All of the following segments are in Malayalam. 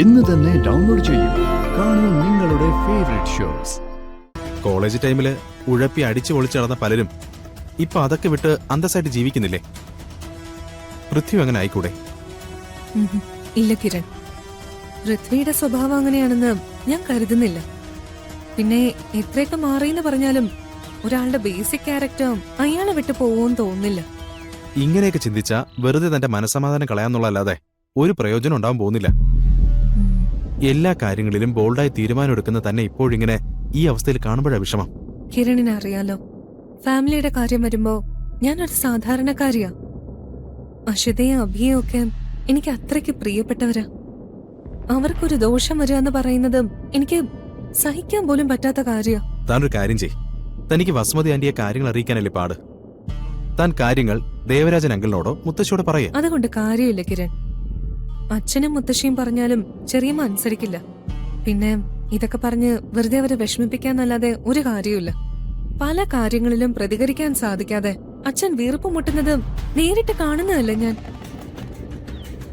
ഇന്ന് തന്നെ ഡൗൺലോഡ് ചെയ്യൂ. കാണൂ നിങ്ങളുടെ ഫേവറേറ്റ് ഷോസ്. കോളേജ് ടൈമില് ഉഴപ്പി അടിച്ചു പൊളിച്ചു നടന്ന പലരും ഇപ്പൊ അതൊക്കെ വിട്ട് അന്തസ്സായിട്ട് ജീവിക്കുന്നില്ലേ? പൃഥ്വി അങ്ങനെ ആയിക്കൂടെ? ഇല്ല കിരൺ, പൃഥ്വിയുടെ സ്വഭാവം അങ്ങനെയാണെന്ന് ഞാൻ കരുതുന്നില്ല. പിന്നെ എത്രയൊക്കെ മാറിയെന്ന് പറഞ്ഞാലും ഒരാളുടെ ബേസിക് ക്യാരക്ടർ അയാളെ വിട്ടു പോവുമെന്ന് തോന്നുന്നില്ല. ഇങ്ങനെയൊക്കെ ചിന്തിച്ചാ വെറുതെ തന്റെ മനസ്സമാധാനം കളയാന്നുള്ളല്ലാതെ ഒരു പ്രയോജനം ഉണ്ടാവാൻ പോകുന്നില്ല. എല്ലാ കാര്യങ്ങളിലും ബോൾഡായി തീരുമാനമെടുക്കുന്ന തന്നെ ഇപ്പോഴിങ്ങനെ ഈ അവസ്ഥയിൽ കാണുമ്പോഴാ വിഷമം. കിരണിനെ അറിയാലോ, ഫാമിലിയുടെ കാര്യം വരുമ്പോ ഞാനൊരു സാധാരണക്കാരിയാ. അഷിതയും അഭിയും ഒക്കെ എനിക്ക് അത്രയ്ക്ക് പ്രിയപ്പെട്ടവരാ. അവർക്കൊരു ദോഷം വരിക എന്ന് പറയുന്നത് എനിക്ക് സഹിക്കാൻ പോലും പറ്റാത്ത കാര്യ. താനൊരു കാര്യം ചെയ്, തനിക്ക് വസുമതി ആന്റിയെ കാര്യങ്ങൾ അറിയിക്കാനല്ലേ പാട്. താൻ കാര്യങ്ങൾ ദേവരാജൻ അങ്കിളിനോടോ മുത്തശ്ശിയോടോ പറയേ. അതുകൊണ്ട് കാര്യമില്ല കിരൺ. അച്ഛനും മുത്തശ്ശിയും പറഞ്ഞാലും ചെറിയമ്മ അനുസരിക്കില്ല. പിന്നെ ഇതൊക്കെ പറഞ്ഞ് വെറുതെ അവരെ വിഷമിപ്പിക്കാന്നല്ലാതെ ഒരു കാര്യമില്ല. പല കാര്യങ്ങളിലും പ്രതികരിക്കാൻ സാധിക്കാതെ അച്ഛൻ വീർപ്പ് മുട്ടുന്നത് നേരിട്ട് കാണുന്നതല്ല ഞാൻ.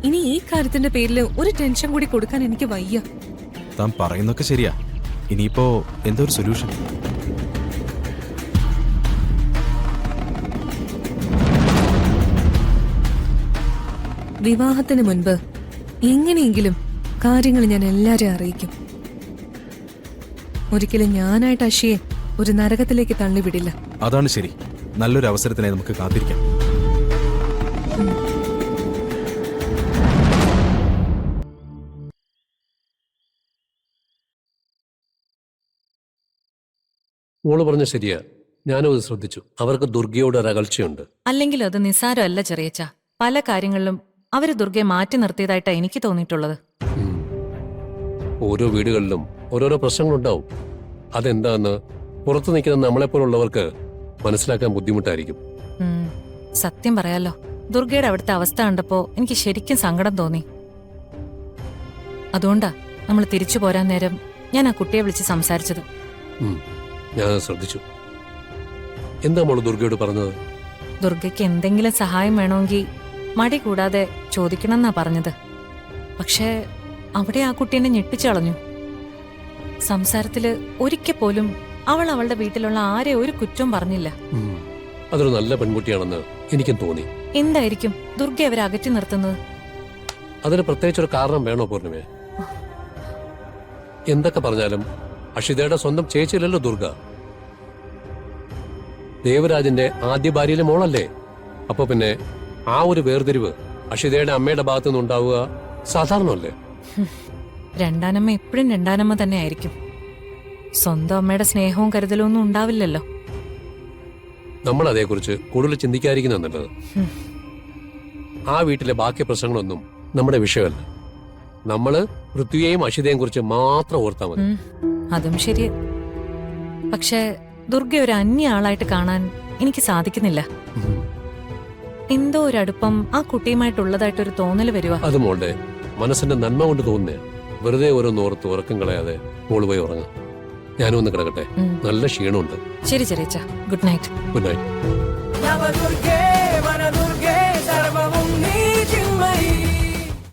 ഇനി ഈ കാര്യത്തിന്റെ പേരിൽ ഒരു ടെൻഷൻ കൂടി കൊടുക്കാൻ എനിക്ക് വയ്യ. താൻ പറയുന്നൊക്കെ ശരിയാ. ഇനിയിപ്പോ എന്തോ ഒരു സൊല്യൂഷൻ. വിവാഹത്തിന് മുൻപ് എങ്ങനെയെങ്കിലും കാര്യങ്ങൾ ഞാൻ എല്ലാരെയും അറിയിക്കും. ഒരിക്കലും ഞാനായിട്ട് അഷിയെ ഒരു നരകത്തിലേക്ക് തള്ളിവിടില്ല. അതാണ് ശരി. നല്ലൊരു അവസരത്തിനായി നമുക്ക് കാത്തിരിക്കാം. മോള് പറഞ്ഞ ശരിയാ. ഞാനും അത് ശ്രദ്ധിച്ചു. അവർക്ക് ദുർഗയോട് ഒരു അകൽച്ചയുണ്ട്. അല്ലെങ്കിൽ അത് നിസ്സാരമല്ല ചെറിയച്ച. പല കാര്യങ്ങളിലും അവര് ദുർഗയെ മാറ്റി നിർത്തിയതായിട്ടാണ് എനിക്ക് തോന്നിയിട്ടുള്ളത്. ഓരോ വീടുകളിലും ഓരോരോ പ്രശ്നങ്ങളുണ്ടാവും. അതെന്താന്ന് പുറത്തു നിൽക്കുന്ന നമ്മളെപ്പോലുള്ളവർക്ക് മനസ്സിലാക്കാൻ ബുദ്ധിമുട്ടായിരിക്കും. സത്യം പറയാലോ, ദുർഗയുടെ അവിടുത്തെ അവസ്ഥ കണ്ടപ്പോ എനിക്ക് ശരിക്കും സങ്കടം തോന്നി. അതുകൊണ്ടാ നമ്മൾ തിരിച്ചു പോരാൻ നേരം ഞാൻ ആ കുട്ടിയെ വിളിച്ച് സംസാരിച്ചത്. ഞാൻ ശ്രദ്ധിച്ചു. എന്താ മോള് ദുർഗയോട് പറഞ്ഞത്? ദുർഗയ്ക്ക് എന്തെങ്കിലും സഹായം വേണമെങ്കിൽ മടി കൂടാതെ ചോദിക്കണമെന്നാ പറഞ്ഞത്. പക്ഷേ അവിടെ ആ കുട്ടീനെ ഞെട്ടിച്ചളഞ്ഞു. സംസാരത്തില് ഒരിക്കൽ പോലും അവൾ അവളുടെ വീട്ടിലുള്ള ആരെ ഒരു കുറ്റവും പറഞ്ഞില്ല. അതൊരു നല്ല പെൺകുട്ടിയാണെന്ന് എനിക്കും തോന്നി. എന്തായിരിക്കും ദുർഗ അവരെ അകറ്റി നിർത്തുന്നത്? അതിന് പ്രത്യേകിച്ചൊരു കാരണം വേണോ പൂർണിമേ? എന്തൊക്കെ പറഞ്ഞാലും അഷിതയുടെ സ്വന്തം ചേച്ചിയല്ലല്ലോ ദുർഗ. ദേവരാജന്റെ ആദ്യ ഭാര്യയിലെ മോളല്ലേ? അപ്പൊ പിന്നെ ആ ഒരു വേർതിരിവ് അഷിതയുടെ അമ്മയുടെ ഭാഗത്തു നിന്നുണ്ടാവുക സാധാരണല്ലേ? രണ്ടാനമ്മ എപ്പോഴും രണ്ടാനമ്മ തന്നെ ആയിരിക്കും. സ്വന്തം അമ്മയുടെ സ്നേഹവും കരുതലും ഒന്നും ഉണ്ടാവില്ലല്ലോ. നമ്മൾ അതേക്കുറിച്ച് കൂടുതൽ ചിന്തിക്കാതിരിക്കുന്ന നല്ലത്. ആ വീട്ടിലെ ബാക്കി പ്രശ്നങ്ങളൊന്നും നമ്മുടെ വിഷയമല്ല. നമ്മള് പൃഥ്വിയെയും അഷിതയെയും കുറിച്ച് മാത്രം ഓർത്താ മതി. അതും ശരി. പക്ഷേ ദുർഗ ഒരു അന്യ ആളായിട്ട് കാണാൻ എനിക്ക് സാധിക്കുന്നില്ല. എന്തോ ഒരു അടുപ്പം ആ കുട്ടിയുമായിട്ടുള്ളതായിട്ടൊരു തോന്നല് വരുക. അത് മോളുടെ മനസ്സിന്റെ നന്മ കൊണ്ട് തോന്നുന്നേ. വെറുതെ ഓരോന്നോർത്ത് ഉറക്കം കളയാതെ മോള് പോയി ഉറങ്ങാം. ഞാനും ഒന്ന് കിടക്കട്ടെ. നല്ല ക്ഷീണമുണ്ട്. ശരി ചെറിയച്ച, ഗുഡ് നൈറ്റ്. Good night.